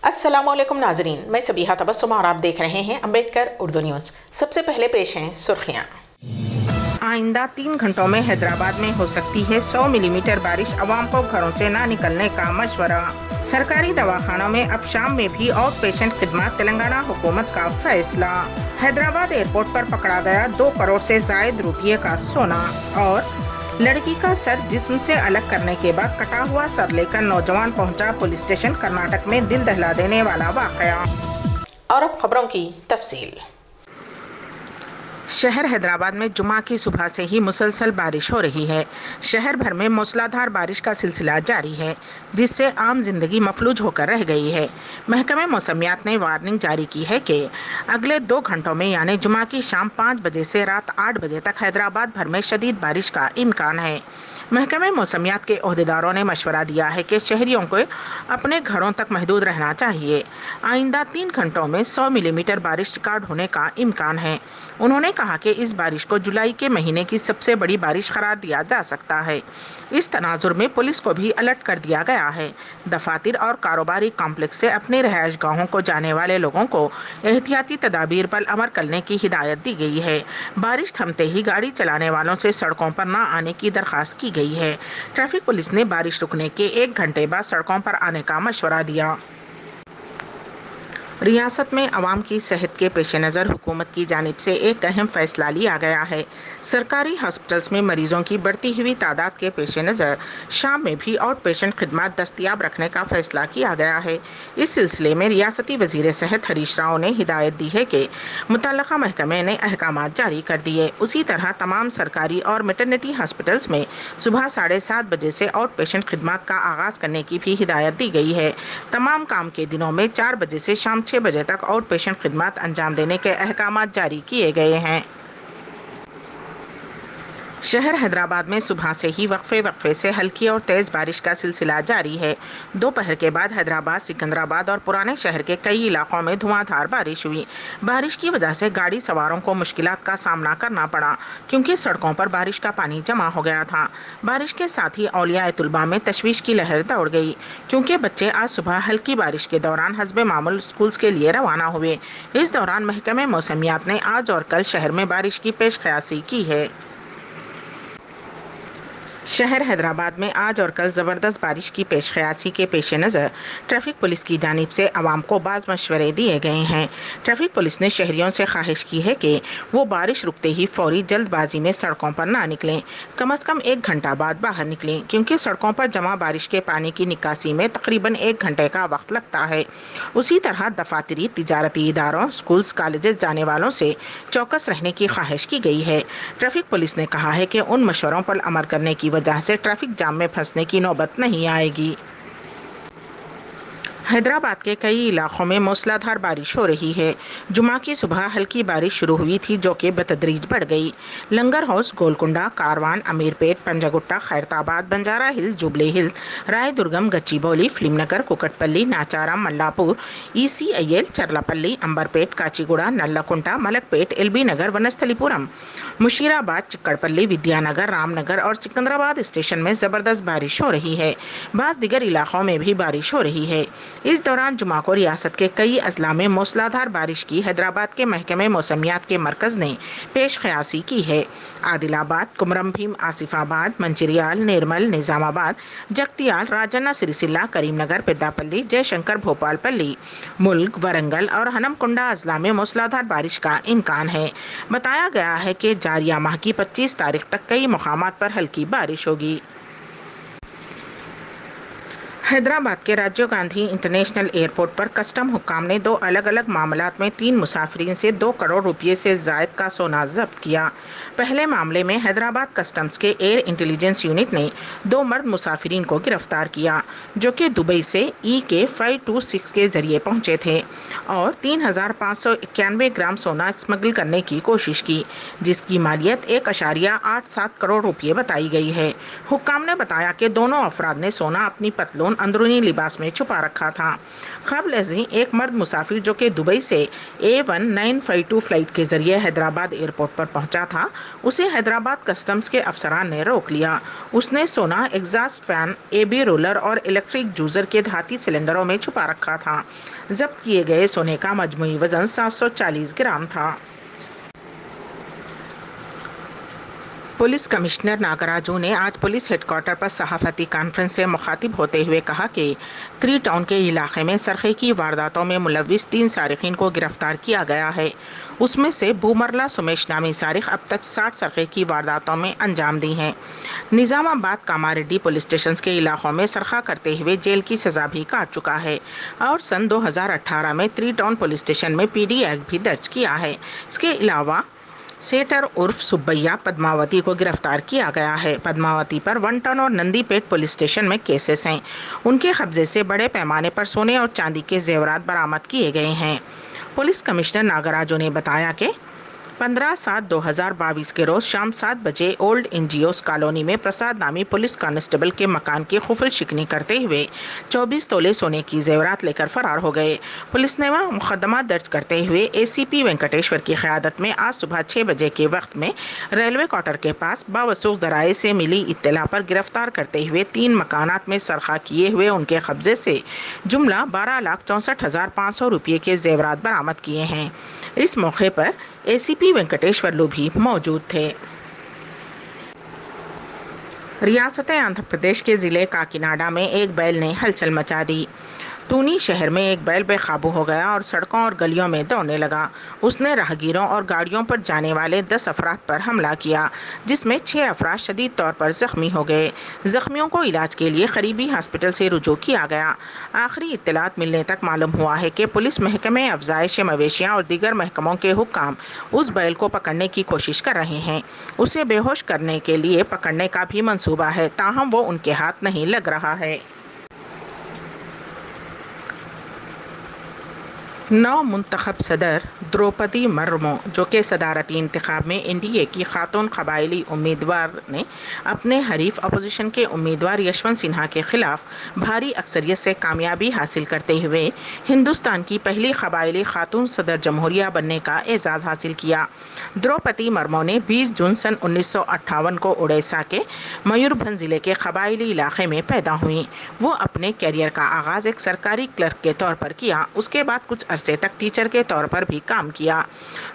अस्सलामुअलैकुम नाजरीन, मैं सबीहा तबस्सुम और आप देख रहे हैं अम्बेडकर उर्दू न्यूज़। सबसे पहले पेश हैं सुर्खियां। आइंदा 3 घंटों में हैदराबाद में हो सकती है 100 मिलीमीटर बारिश। अवाम को घरों से ना निकलने का मशवरा। सरकारी दवाखानों में अब शाम में भी आउट पेशेंट खिदमत। तेलंगाना हुकूमत का फैसला। हैदराबाद एयरपोर्ट पर पकड़ा गया 2 करोड़ से जायद रुपये का सोना। और लड़की का सर जिस्म से अलग करने के बाद कटा हुआ सर लेकर नौजवान पहुंचा पुलिस स्टेशन। कर्नाटक में दिल दहला देने वाला वाकया। और अब खबरों की तफसील। शहर हैदराबाद में जुमा की सुबह से ही मुसलसल बारिश हो रही है। शहर भर में मूसलाधार बारिश का सिलसिला जारी है, जिससे आम जिंदगी मफलूज होकर रह गई है। महकमे मौसमियात ने वार्निंग जारी की है कि अगले 2 घंटों में यानी जुमा की शाम 5 बजे से रात 8 बजे तक हैदराबाद भर में शदीद बारिश का इम्कान है। महकमे मौसमियात के ओहदेदारों ने मशवरा दिया है कि शहरियों को अपने घरों तक महदूद रहना चाहिए। आइंदा 3 घंटों में 100 मिलीमीटर बारिश रिकॉर्ड होने का इम्कान है। उन्होंने कहा कि इस बारिश को जुलाई के महीने की सबसे बड़ी बारिश करार दिया जा सकता है। इस तनाजुर में पुलिस को भी अलर्ट कर दिया गया है। दफातर और कारोबारी कॉम्प्लेक्स से अपने रहायश गाहों को जाने वाले लोगों को एहतियाती तदाबीर पर अमल करने की हिदायत दी गई है। बारिश थमते ही गाड़ी चलाने वालों से सड़कों पर न आने की दरखास्त की गई है। ट्रैफिक पुलिस ने बारिश रुकने के 1 घंटे बाद सड़कों पर आने का मशवरा दिया। रियासत में अवाम की सेहत के पेश नज़र हुकूमत की जानिब से एक अहम फैसला लिया गया है। सरकारी हॉस्पिटल्स में मरीजों की बढ़ती हुई तादाद के पेश नज़र शाम में भी आउट पेशेंट खिदमत दस्तियाब रखने का फैसला किया गया है। इस सिलसिले में रियासती वज़ीर सेहत हरीश राव ने हिदायत दी है कि मुतल्लका महकमे ने अहकाम जारी कर दिए। उसी तरह तमाम सरकारी और मैटरनिटी हॉस्पिटल्स में सुबह 7:30 बजे से आउट पेशेंट खिदमत का आगाज़ करने की भी हिदायत दी गई है। तमाम काम के दिनों में 4 बजे से शाम 6 बजे तक आउट पेशेंट खिदमत अंजाम देने के अहकाम जारी किए गए हैं। शहर हैदराबाद में सुबह से ही वक्फे से हल्की और तेज़ बारिश का सिलसिला जारी है। दोपहर के बाद हैदराबाद, सिकंदराबाद और पुराने शहर के कई इलाकों में धुआंधार बारिश हुई। बारिश की वजह से गाड़ी सवारों को मुश्किलात का सामना करना पड़ा, क्योंकि सड़कों पर बारिश का पानी जमा हो गया था। बारिश के साथ ही औलिया तुलबा में तशवीश की लहर दौड़ गई, क्योंकि बच्चे आज सुबह हल्की बारिश के दौरान हस्बे मामूल स्कूल के लिए रवाना हुए। इस दौरान महकमे मौसमियात ने आज और कल शहर में बारिश की पेशकयासी की है। शहर हैदराबाद में आज और कल ज़बरदस्त बारिश की पेशकयासी के पेश नज़र ट्रैफिक पुलिस की जानिब से आवाम को बाज़ मशवरे दिए गए हैं। ट्रैफिक पुलिस ने शहरियों से ख्वाहिश की है कि वो बारिश रुकते ही फौरी जल्दबाजी में सड़कों पर ना निकलें, कम से कम 1 घंटा बाद बाहर निकलें, क्योंकि सड़कों पर जमा बारिश के पानी की निकासी में तकरीबन 1 घंटे का वक्त लगता है। उसी तरह दफातरी, तिजारती इदारों, स्कूल्स, कॉलेजेस जाने वालों से चौकस रहने की ख्वाहिश की गई है। ट्रैफिक पुलिस ने कहा है कि उन मशवरों पर अमल करने की वजह से ट्रैफिक जाम में फंसने की नौबत नहीं आएगी। हैदराबाद के कई इलाकों में मूसलाधार बारिश हो रही है। जुमा की सुबह हल्की बारिश शुरू हुई थी, जो कि बतदरीज बढ़ गई। Langar Houz, Golconda, Karwan, Ameerpet, Panjagutta, Khairatabad, Banjara Hills, Jubilee Hills, Rai Durgam, Gachibowli, Filmnagar, Kukatpally, Nacharam, Mallapur, ECIL, Cherlapally, Amberpet, Kacheguda, Nallakunta, Malakpet, LB नगर, वनस्थलीपुरम, मुशीराबाद, चिक्कड़पल्ली, विद्यानगर, रामनगर और सिकंदराबाद स्टेशन में ज़बरदस्त बारिश हो रही है। बाज़ दिगर इलाकों में भी बारिश हो रही है। इस दौरान जुमा को रियासत के कई अजला में मूसलाधार बारिश की हैदराबाद के महकमे मौसमियात के मरकज़ ने पेशकयासी की है। आदिलाबाद, कुमरम भीम, आसिफाबाद, मंचिरियाल, निर्मल, निज़ामाबाद, जगतियाल, राजन्ना, सिरिसिल्ला, करीमनगर, पेद्दापल्ली, जयशंकर, भोपालपल्ली, मुल्क, वरंगल और हनमकुंडा अजला में मूसलाधार बारिश का इम्कान है। बताया गया है कि जारिया माह की 25 तारीख तक कई मुकामात पर हल्की बारिश होगी। हैदराबाद के राजीव गांधी इंटरनेशनल एयरपोर्ट पर कस्टम हुक्काम ने 2 अलग अलग मामलात में 3 मुसाफिरीन से 2 करोड़ रुपये से जायद का सोना जब्त किया। पहले मामले में हैदराबाद कस्टम्स के एयर इंटेलिजेंस यूनिट ने 2 मर्द मुसाफिरीन को गिरफ्तार किया, जो कि दुबई से EK 526 के जरिए पहुंचे थे और 3,591 ग्राम सोना स्मगल करने की कोशिश की, जिसकी मालियत 1.87 करोड़ रुपये बताई गई है। हुक्काम ने बताया कि दोनों अफराद ने सोना अपनी पतलून अंदरूनी लिबास में छुपा रखा था। क़ब्ल अज़ीं एक मर्द मुसाफिर जो कि दुबई से A1952 फ्लाइट के जरिए हैदराबाद एयरपोर्ट पर पहुंचा था, उसे हैदराबाद कस्टम्स के अफसरान ने रोक लिया। उसने सोना, एग्जॉस्ट फैन, AB रोलर और इलेक्ट्रिक जूसर के धाती सिलेंडरों में छुपा रखा था। जब्त किए गए सोने का मजमूई वजन 740 ग्राम था। पुलिस कमिश्नर नागराजू ने आज पुलिस हेडक्वार्टर पर सहाफ़ती कॉन्फ्रेंस से मुखातिब होते हुए कहा कि 3 टाउन के इलाके में सरखे की वारदातों में मुलव्विस 3 सारिकीन को गिरफ्तार किया गया है। उसमें से बूमरला सुमेश नामी सारिक अब तक 60 सरखे की वारदातों में अंजाम दी हैं। निज़ामाबाद कामारेड्डी पुलिस स्टेशन के इलाकों में सरखा करते हुए जेल की सज़ा भी काट चुका है और सन 2018 में 3 टाउन पुलिस स्टेशन में PD एक्ट भी दर्ज किया है। इसके अलावा सेटर उर्फ सुब्बैया पद्मावती को गिरफ्तार किया गया है। पद्मावती पर 1 टाउन और नंदीपेट पुलिस स्टेशन में केसेस हैं। उनके कब्जे से बड़े पैमाने पर सोने और चांदी के जेवरात बरामद किए गए हैं। पुलिस कमिश्नर नागराजू ने बताया कि 15/7/2022 के रोज शाम 7 बजे ओल्ड NGOs कॉलोनी में प्रसाद नामी पुलिस कांस्टेबल के मकान की खुफल शिकनी करते हुए 24 तोले सोने की जेवरात लेकर फरार हो गए। पुलिस ने वह मुकदमा दर्ज करते हुए ACP वेंकटेश्वर की क़यादत में आज सुबह 6 बजे के वक्त में रेलवे क्वार्टर के पास बावसूख ज़राए से मिली इत्तला पर गिरफ्तार करते हुए 3 मकानात में सरखा किए हुए उनके कब्जे से जुमला 12,64,500 रुपये के जेवरात बरामद किए हैं। इस मौके पर ACP वेंकटेश्वर भी मौजूद थे। रियासत आंध्र प्रदेश के ज़िले काकीनाडा में एक बैल ने हलचल मचा दी। तूनी शहर में एक बैल बेकाबू हो गया और सड़कों और गलियों में दौड़ने लगा। उसने राहगीरों और गाड़ियों पर जाने वाले 10 अफराद पर हमला किया, जिसमें 6 अफराद शदीद तौर पर जख्मी हो गए। जख्मियों को इलाज के लिए करीबी हॉस्पिटल से रुजू किया गया। आखिरी इत्तलात मिलने तक मालूम हुआ है कि पुलिस महकमे अफजाइश मवेशियाँ और दीगर महकमों के हुक्काम उस बैल को पकड़ने की कोशिश कर रहे हैं। उसे बेहोश करने के लिए पकड़ने का भी मंसूबा है, ताहम वो उनके हाथ नहीं लग रहा है। 9 मुंतखब सदर द्रौपदी मुर्मू जो कि सदारती इंतखाब में NDA की खातून कबायली उम्मीदवार ने अपने हरीफ अपोजिशन के उम्मीदवार यशवंत सिन्हा के खिलाफ भारी अक्सरियत से कामयाबी हासिल करते हुए हिंदुस्तान की पहली कबायली खातून सदर जमहूरिया बनने का एजाज़ हासिल किया। द्रौपदी मुर्मू ने 20 जून सन 1958 को उड़ीसा के मयूरभंज ज़िले के कबायली इलाके में पैदा हुई। वो अपने कैरियर का आगाज़ एक सरकारी क्लर्क के तौर पर किया। उसके बाद कुछ अरसे तक टीचर के तौर पर भी काम किया।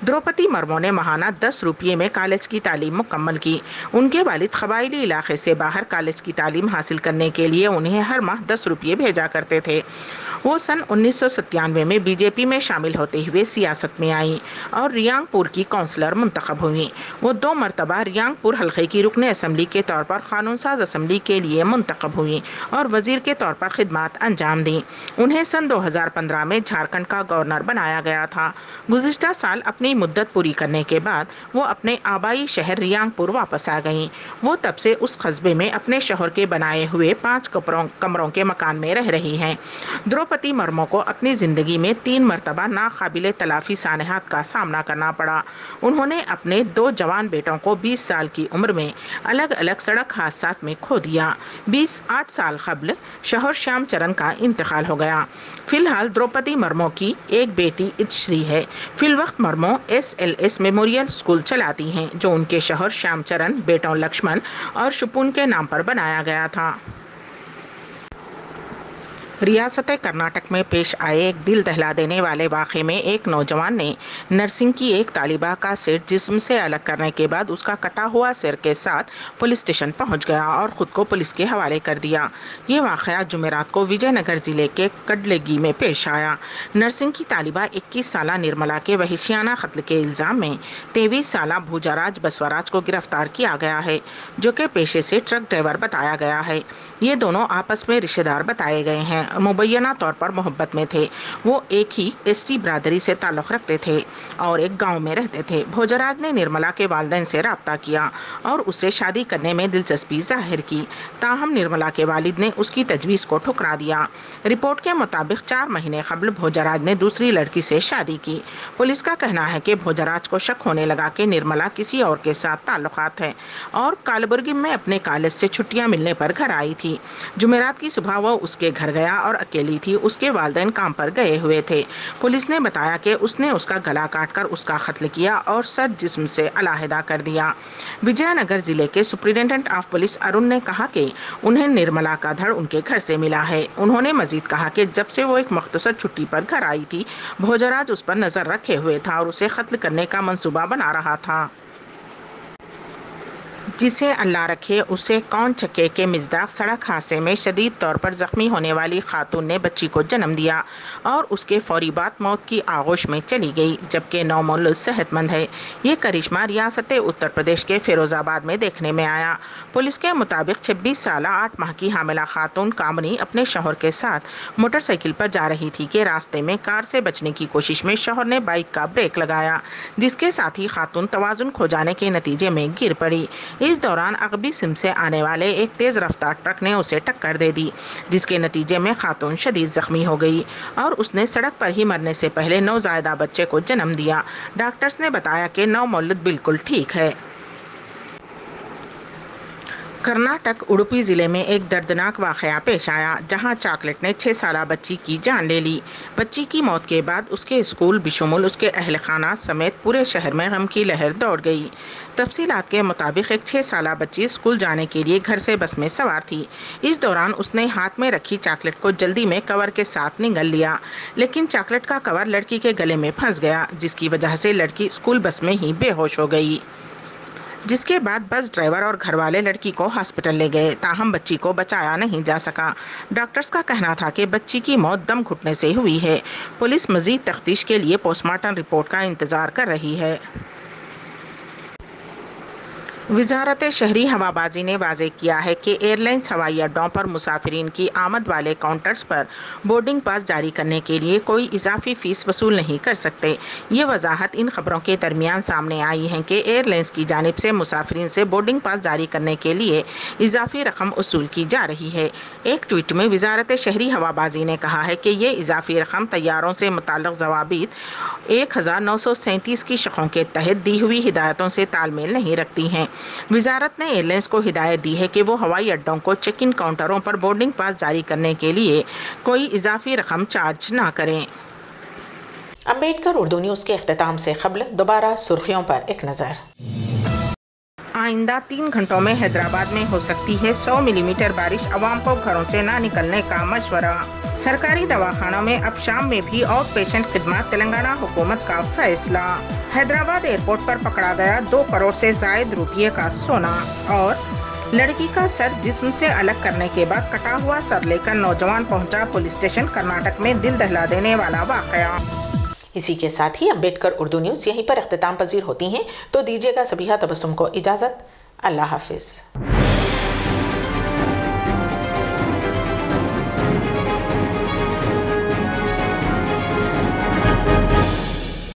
द्रौपदी मुर्मू ने माहाना 10 रुपये में कॉलेज की तालीम मुकम्मल की। उनके वालिद कबायली इलाके से बाहर कॉलेज की तालीम हासिल करने के लिए उन्हें हर माह 10 रुपये भेजा करते थे। वो सन 1997 में BJP में शामिल होते हुए सियासत में आई और रियांगपुर की काउंसलर मुंतखब हुई। वो 2 मरतबा रियांगपुर हल्के की रुकन असम्बली के तौर पर कानून साज असम्बली के लिए मुंतखब हुई और वजीर के तौर पर खिदमात अंजाम दी। उन्हें सन 2015 में झारखंड का गवर्नर बनाया गया था। गुज़िश्ता साल अपनी मुद्दत पूरी करने के बाद वो अपने आबाई शहर रियांगपुर वापस आ गईं। वो तब से उस कस्बे में अपने शोहर के बनाए हुए 5 कमरों के मकान में रह रही हैं। द्रौपदी मुर्मू को अपनी ज़िंदगी में 3 मरतबा नाकाबिले तलाफ़ी सानहात का सामना करना पड़ा। उन्होंने अपने 2 जवान बेटों को 20 साल की उम्र में अलग अलग सड़क हादसात में खो दिया। 8 साल कबल शोहर श्याम चरण का इंतकाल हो गया। फिलहाल द्रौपदी मुर्मू की एक बेटी इतश्री है। फिलवक्त मुर्मू SLS मेमोरियल स्कूल चलाती हैं, जो उनके शोहर श्याम चरण, बेटों लक्ष्मण और शुपुन के नाम पर बनाया गया था। रियासत कर्नाटक में पेश आए एक दिल दहला देने वाले वाक़े में एक नौजवान ने नर्सिंग की एक तालिबा का सिर जिस्म से अलग करने के बाद उसका कटा हुआ सिर के साथ पुलिस स्टेशन पहुंच गया और ख़ुद को पुलिस के हवाले कर दिया। ये वाक़या जुमेरात को विजयनगर ज़िले के कडलेगी में पेश आया। नर्सिंग की तालिबा 21 साला निर्मला के वहशियाना कत्ल के इल्ज़ाम में 23 साला भूजाराज बसवराज को गिरफ्तार किया गया है, जो कि पेशे से ट्रक ड्राइवर बताया गया है। ये दोनों आपस में रिश्तेदार बताए गए हैं मुबैना तौर पर मोहब्बत में थे। वो एक ही एसटी बरादरी से ताल्लुक़ रखते थे और एक गांव में रहते थे। भोजराज ने निर्मला के वालिदैन से राब्ता किया और उससे शादी करने में दिलचस्पी जाहिर की। ताहम निर्मला के वालिद ने उसकी तजवीज़ को ठुकरा दिया। रिपोर्ट के मुताबिक 4 महीने कबल भोजराज ने दूसरी लड़की से शादी की। पुलिस का कहना है कि भोजराज को शक होने लगा कि निर्मला किसी और के साथ ताल्लुकात है और कालबुर्गी में अपने कॉलेज से छुट्टियां मिलने पर घर आई थी। जुमेरात की सुबह वो उसके घर गया और अकेली थी। उसके वालिदैन काम पर गए हुए थे। पुलिस ने बताया कि उसने उसका गला काटकर उसका कत्ल किया और सर जिस्म से अलहदा कर दिया। विजयनगर जिले के सुप्रिंटेंडेंट ऑफ पुलिस अरुण ने कहा कि उन्हें निर्मला का धड़ उनके घर से मिला है। उन्होंने मजीद कहा कि जब से वो एक मुख्तसर छुट्टी पर घर आई थी, भोजराज उस पर नजर रखे हुए था और उसे कत्ल करने का मंसूबा बना रहा था। जिसे अल्लाह रखे उसे कौन छके के मिज़दाक सड़क हादसे में शदीद तौर पर ज़ख्मी होने वाली खातून ने बच्ची को जन्म दिया और उसके फौरी बाद मौत की आगोश में चली गई, जबकि नौमौलूद सेहतमंद है। ये करिश्मा रियासत उत्तर प्रदेश के फिरोज़ाबाद में देखने में आया। पुलिस के मुताबिक 26 साल 8 माह की हामिला खातून कामनी अपने शौहर के साथ मोटरसाइकिल पर जा रही थी कि रास्ते में कार से बचने की कोशिश में शौहर ने बाइक का ब्रेक लगाया, जिसके साथ ही खातून तवाज़ुन खो जाने के नतीजे में गिर पड़ी। इस दौरान अगबी सिम से आने वाले एक तेज रफ्तार ट्रक ने उसे टक्कर दे दी, जिसके नतीजे में खातून शदीद जख्मी हो गई और उसने सड़क पर ही मरने से पहले नवजायदा बच्चे को जन्म दिया। डॉक्टर्स ने बताया कि नवमौलूद बिल्कुल ठीक है। कर्नाटक उडुपी ज़िले में एक दर्दनाक वाक़या पेश आया, जहां चॉकलेट ने 6 साला बच्ची की जान ले ली। बच्ची की मौत के बाद उसके स्कूल बिशुमुल उसके अहल खाना समेत पूरे शहर में गम की लहर दौड़ गई। तफसीलात के मुताबिक एक 6 साला बच्ची स्कूल जाने के लिए घर से बस में सवार थी। इस दौरान उसने हाथ में रखी चॉकलेट को जल्दी में कवर के साथ निगल लिया, लेकिन चॉकलेट का कवर लड़की के गले में फंस गया, जिसकी वजह से लड़की स्कूल बस में ही बेहोश हो गई। जिसके बाद बस ड्राइवर और घर वाले लड़की को हॉस्पिटल ले गए, ताहम बच्ची को बचाया नहीं जा सका। डॉक्टर्स का कहना था कि बच्ची की मौत दम घुटने से हुई है। पुलिस मजीद तफ्तीश के लिए पोस्टमार्टम रिपोर्ट का इंतजार कर रही है। वजारत शहरी हवाबाजी ने वाज़ेह किया है कि एयरलाइंस हवाई अड्डों पर मुसाफिरीन की आमद वाले काउंटर्स पर बोर्डिंग पास जारी करने के लिए कोई इजाफी फ़ीस वसूल नहीं कर सकते। ये वजाहत इन खबरों के दरमियान सामने आई है कि एयरलाइंस की जानिब से मुसाफिरीन से बोर्डिंग पास जारी करने के लिए इजाफी रकम वसूल की जा रही है। एक ट्वीट में वजारत शहरी हवाबाजी ने कहा है कि ये इजाफी रकम तैयारों से मुताल्लिक़ ज़वाबित 1937 की शक़ों के तहत दी हुई हिदायतों से तालमेल नहीं रखती हैं। वजारत ने एयरलाइंस को हिदायत दी है कि वो हवाई अड्डों को चेक इन काउंटरों पर बोर्डिंग पास जारी करने के लिए कोई इजाफी रकम चार्ज ना करें। अम्बेडकर उर्दू न्यूज़ के इख्तिताम से क़ब्ल दोबारा सुर्खियों पर एक नज़र। आइंदा 3 घंटों में हैदराबाद में हो सकती है 100 मिलीमीटर बारिश। अवाम को घरों से ना निकलने का मशवरा। सरकारी दवाखानों में अब शाम में भी आउट पेशेंट खिदमत। तेलंगाना हुकूमत का फैसला। हैदराबाद एयरपोर्ट पर पकड़ा गया 2 करोड़ से ज़ायद रुपये का सोना। और लड़की का सर जिस्म से अलग करने के बाद कटा हुआ सर लेकर नौजवान पहुंचा पुलिस स्टेशन। कर्नाटक में दिल दहला देने वाला वाक़या। इसी के साथ ही अम्बेडकर उर्दू न्यूज़ यहीं पर इख्तिताम पजीर होती हैं, तो दीजिएगा सबीहा तबस्सुम को इजाज़त। अल्लाह हाफिज़।